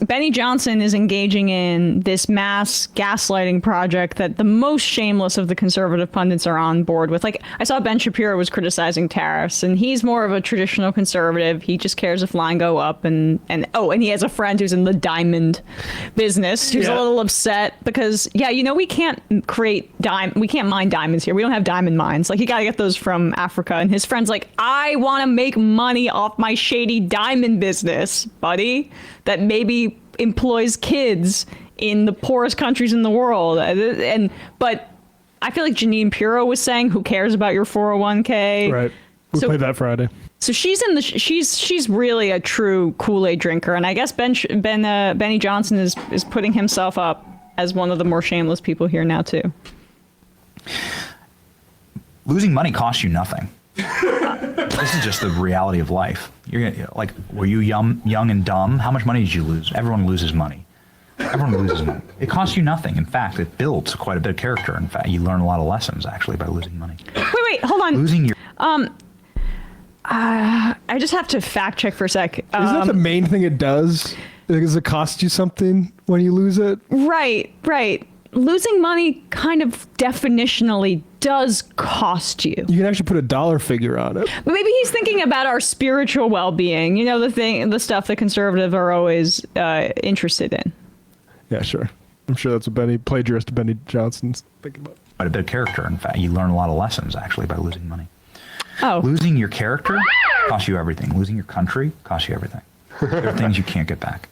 Benny Johnson is engaging in this mass gaslighting project that the most shameless of the conservative pundits are on board with. Like, I saw Ben Shapiro was criticizing tariffs, and he's more of a traditional conservative. He just cares if line go up, and he has a friend who's in the diamond business who's a little upset because, we can't we can't mine diamonds here. We don't have diamond mines. Like, you got to get those from Africa. And his friend's like, I want to make money off my shady diamond business, buddy, that maybe employs kids in the poorest countries in the world. But I feel like Jeanine Pirro was saying, who cares about your 401k? Right. We played that Friday. So she's really a true Kool-Aid drinker. And I guess Benny Johnson is putting himself up as one of the more shameless people here now too. Losing money costs you nothing. This is just the reality of life. Were you young and dumb? How much money did you lose? Everyone loses money. Everyone loses money. It costs you nothing. In fact, it builds quite a bit of character. In fact, you learn a lot of lessons actually by losing money. Wait, hold on. Losing your I just have to fact check for a sec. Isn't that the main thing it does? Does it cost you something when you lose it? Right. Losing money kind of definitionally does cost you. You can actually put a dollar figure on it. But maybe he's thinking about our spiritual well-being. The stuff that conservatives are always interested in. Yeah, sure. I'm sure that's what plagiarist Benny Johnson's thinking about. quite a bit of character. In fact, you learn a lot of lessons actually by losing money. Oh. Losing your character costs you everything. Losing your country costs you everything. There are things you can't get back.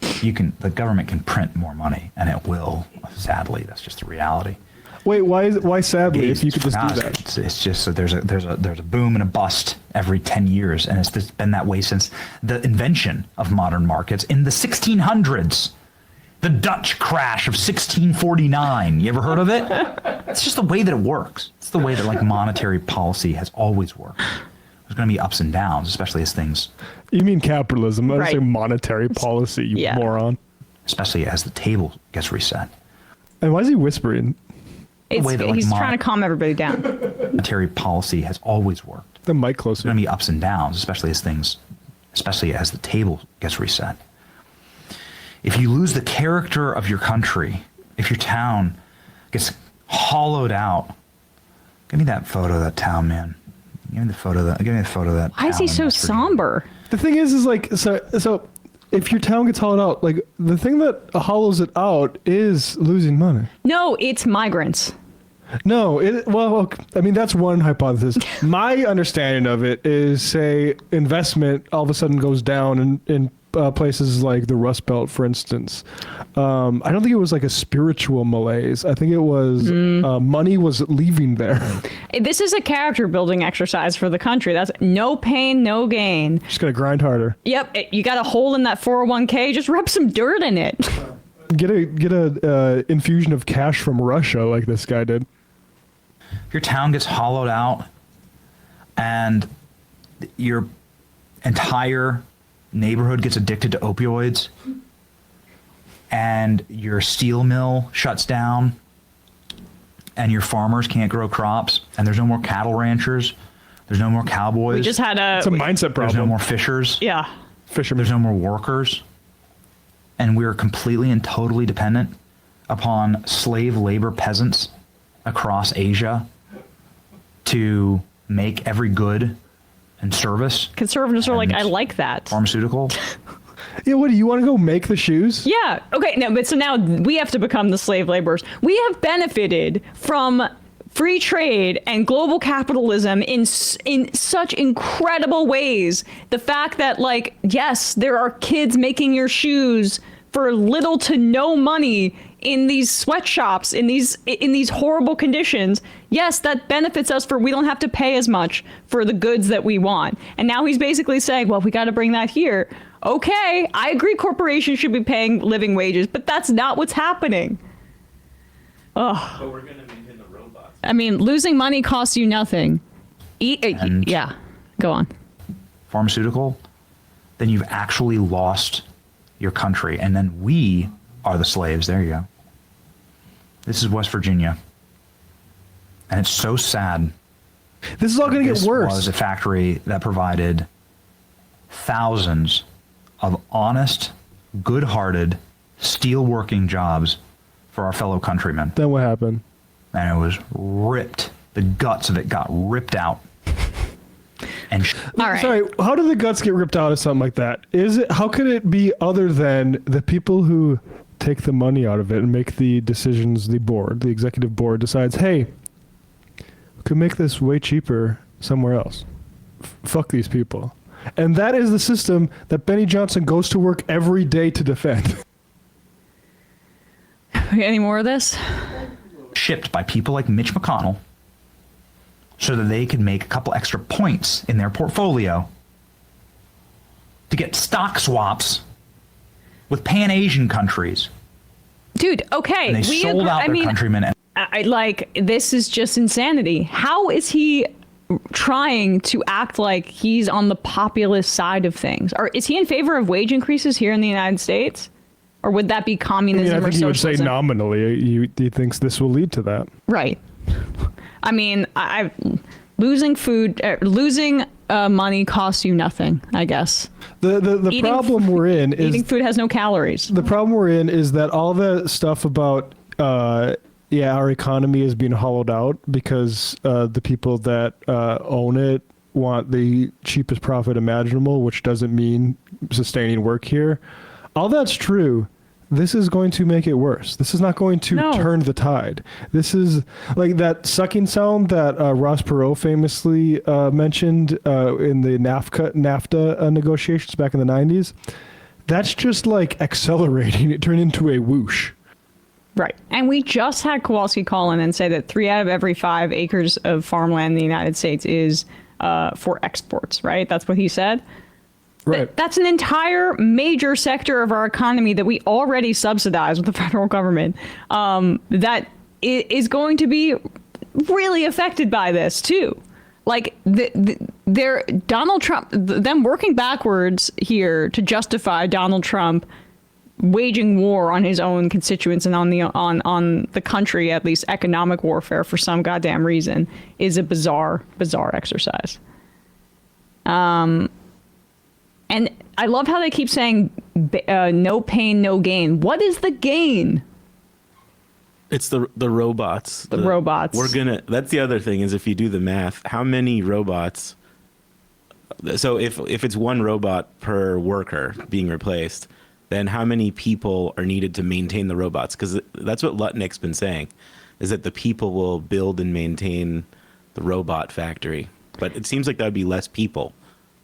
The government can print more money, and it will. Sadly, that's just the reality. Wait, why sadly? If you could just do that, it's just that there's a boom and a bust every 10 years, and it's just been that way since the invention of modern markets in the 1600s. The Dutch crash of 1649. You ever heard of it? It's just the way that it works. It's the way that like monetary policy has always worked. There's going to be ups and downs, especially as things. You mean capitalism? I Right. say monetary policy, you moron. Especially as the table gets reset. And why is he whispering? He's trying to calm everybody down. Monetary policy has always worked. The mic There's closer. going to be ups and downs, especially as the table gets reset. If you lose the character of your country, if your town gets hollowed out, give me that photo of that town, man. Give me the photo of that. Why is he so somber? The thing is like, so if your town gets hollowed out, like the thing that hollows it out is losing money. No, it's migrants. No, I mean, that's one hypothesis. My understanding of it is, say, investment all of a sudden goes down in places like the Rust Belt, for instance. I don't think it was like a spiritual malaise. I think it was money was leaving there. This is a character building exercise for the country. That's no pain, no gain. Just gotta grind harder. Yep, you got a hole in that 401k. Just rub some dirt in it. Get a infusion of cash from Russia like this guy did. If your town gets hollowed out and your entire neighborhood gets addicted to opioids and your steel mill shuts down and your farmers can't grow crops and there's no more cattle ranchers, there's no more cowboys. We just had It's a mindset problem. There's no more fishers. Yeah. Fishermen. There's no more workers. And we're completely and totally dependent upon slave labor peasants across Asia to make every good and service. Conservatives are like, I like that. Pharmaceutical. Yeah, what do you want to go make the shoes? Yeah. Okay. No, but so now we have to become the slave laborers. We have benefited from free trade and global capitalism in such incredible ways. The fact that, like, yes, there are kids making your shoes for little to no money in these sweatshops, in these horrible conditions. Yes, that benefits us, for we don't have to pay as much for the goods that we want. And now he's basically saying, well, we got to bring that here. Okay, I agree corporations should be paying living wages, but that's not what's happening. Ugh. But we're going to maintain the robots. I mean, losing money costs you nothing. Yeah, go on. Pharmaceutical, then you've actually lost your country. And then we are the slaves. There you go. This is West Virginia. And it's so sad. This is all going to get worse. This was a factory that provided thousands of honest, good-hearted, steel-working jobs for our fellow countrymen. Then what happened? And it was ripped. The guts of it got ripped out. And All right. Sorry, how do the guts get ripped out of something like that? How could it be other than the people who take the money out of it and make the decisions? The executive board decides, hey, we could make this way cheaper somewhere else. Fuck these people. And that is the system that Benny Johnson goes to work every day to defend. Any more of this? shipped by people like Mitch McConnell so that they could make a couple extra points in their portfolio to get stock swaps with Pan-Asian countries. Dude, okay. And they sold out their countrymen. This is just insanity. How is he trying to act like he's on the populist side of things? Or is he in favor of wage increases here in the United States? Or would that be communism I or think he would socialism? say nominally. He thinks this will lead to that. Right. I mean, losing money costs you nothing, I guess. The problem we're in is eating food has no calories. The problem we're in is that all the stuff about our economy is being hollowed out because the people that own it want the cheapest profit imaginable, which doesn't mean sustaining work here. All that's true. This is going to make it worse. This is not going to turn the tide. This is like that sucking sound that Ross Perot famously mentioned in the NAFTA negotiations back in the 90s. That's just like accelerating. It turned into a whoosh. Right. And we just had Kowalski call in and say that 3 out of every 5 acres of farmland in the United States is for exports, right? That's what he said. Right. That's an entire major sector of our economy that we already subsidize with the federal government that is going to be really affected by this too. Like Donald Trump, them working backwards here to justify Donald Trump waging war on his own constituents and on the country, at least economic warfare for some goddamn reason, is a bizarre exercise. And I love how they keep saying no pain, no gain. What is the gain? It's the robots. The robots. That's the other thing is if you do the math, how many robots? So if it's one robot per worker being replaced, then how many people are needed to maintain the robots? Because that's what Lutnick's been saying, is that the people will build and maintain the robot factory. But it seems like that would be less people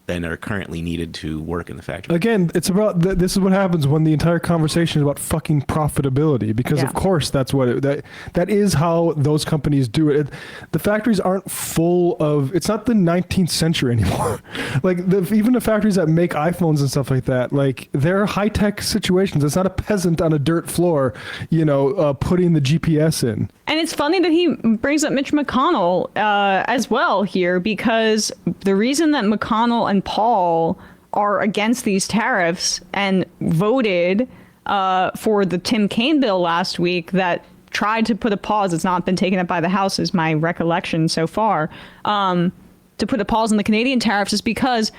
than are currently needed to work in the factory. Again, it's about this is what happens when the entire conversation is about fucking profitability, because of course that's what that is how those companies do it. The factories aren't full of, it's not the 19th century anymore. Like even the factories that make iPhones and stuff like that, like they're high-tech situations. It's not a peasant on a dirt floor, putting the GPS in. And it's funny that he brings up Mitch McConnell as well here, because the reason that McConnell and Paul are against these tariffs and voted for the Tim Kaine bill last week that tried to put a pause, it's not been taken up by the House is my recollection so far, to put a pause on the Canadian tariffs, is because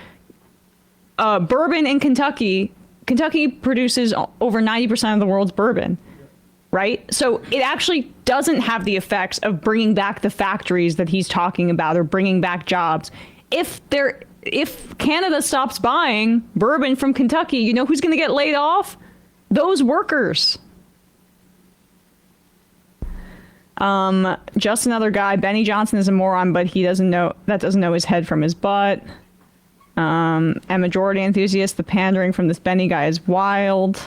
bourbon in Kentucky produces over 90% of the world's bourbon. Right? So it actually doesn't have the effects of bringing back the factories that he's talking about or bringing back jobs. If Canada stops buying bourbon from Kentucky, you know who's going to get laid off? Those workers. Just another guy. Benny Johnson is a moron, but he doesn't know his head from his butt. And majority enthusiasts, the pandering from this Benny guy is wild.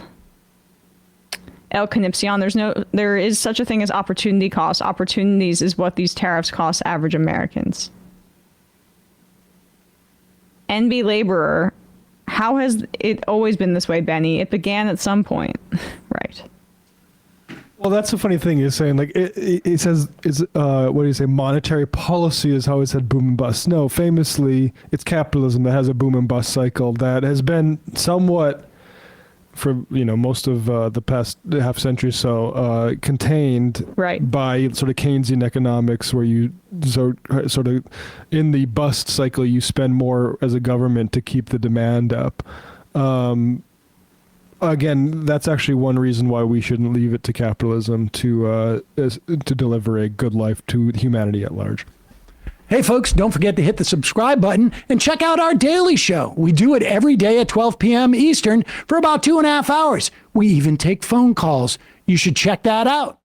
El Canipsion, there is such a thing as opportunity cost. Opportunities is what these tariffs cost average Americans. NB laborer, how has it always been this way, Benny? It began at some point. Right. Well, that's the funny thing is saying, like, it says, what do you say, monetary policy is how it said boom and bust. No, famously, it's capitalism that has a boom and bust cycle that has been somewhat, for most of the past half century or so, contained by sort of Keynesian economics, where you sort of in the bust cycle you spend more as a government to keep the demand up. again, that's actually one reason why we shouldn't leave it to capitalism to deliver a good life to humanity at large. Hey, folks, don't forget to hit the subscribe button and check out our daily show. We do it every day at 12 p.m. Eastern for about 2.5 hours. We even take phone calls. You should check that out.